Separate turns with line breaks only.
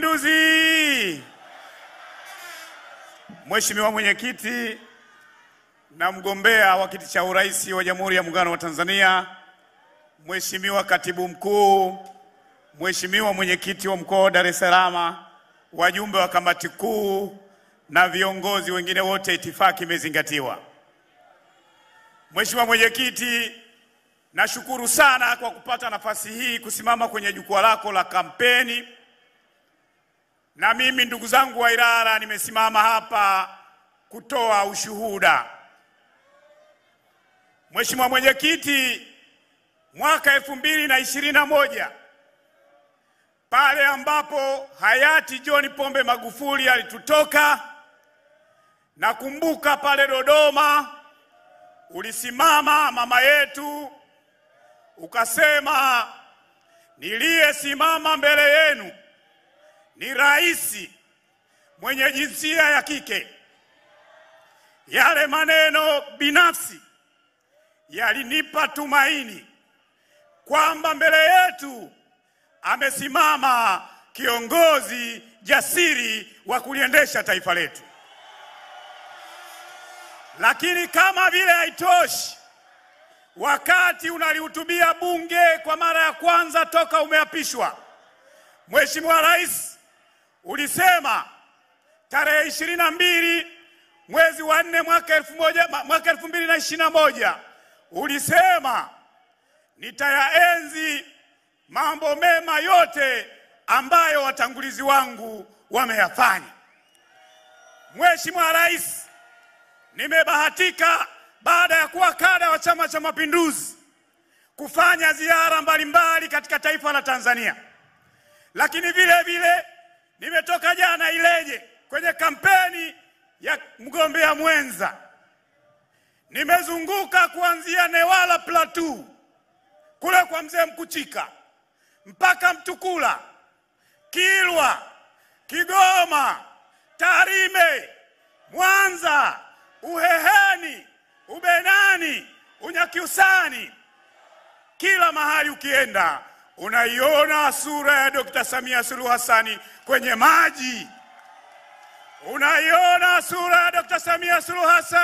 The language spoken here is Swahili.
Mapinduzi! Mheshimiwa Mwenyekiti na mgombea wa kiti cha urais wa Jamhuri ya Muungano wa Tanzania, Mheshimiwa Katibu Mkuu, Mheshimiwa Mwenyekiti wa Mkoa wa Dar es Salaam, wajumbe wa kamati kuu na viongozi wengine wote, itifaki imezingatiwa. Mheshimiwa Mwenyekiti, nashukuru sana kwa kupata nafasi hii kusimama kwenye jukwaa lako la kampeni. Na mimi ndugu zangu wa Ilala, nimesimama hapa kutoa ushuhuda. Mheshimiwa Mwenyekiti, mwaka 2021 pale ambapo hayati John Pombe Magufuli alitutoka, nakumbuka pale Dodoma ulisimama mama yetu ukasema, niliyesimama mbele yenu ni rais mwenye jinsia ya kike. Yale maneno binafsi yalinipa tumaini kwamba mbele yetu amesimama kiongozi jasiri wa kuliendesha taifa letu. Lakini kama vile haitoshi, wakati unalihutubia bunge kwa mara ya kwanza toka umeapishwa, Mheshimiwa Rais, ulisema tarehe 22 mwezi wa 4 mwaka 2021, ulisema nitayaenzi mambo mema yote ambayo watangulizi wangu wameyafanya. Mheshimiwa Rais, nimebahatika baada ya kuwa kada wa Chama cha Mapinduzi kufanya ziara mbalimbali katika taifa la Tanzania. Lakini vile vile nimetoka jana Ileje kwenye kampeni ya mgombea mwenza. Nimezunguka kuanzia Newala Plateau kule kwa mzee Mkuchika mpaka Mtukula, Kilwa, Kigoma, Tarime, Mwanza, Uheheni, Ubenani, Unyakyusani. Kila mahali ukienda unaiona sura ya Dr. Samia Suluhu Hassan kwenye maji. Unaiona sura ya Dr. Samia Suluhu Hassan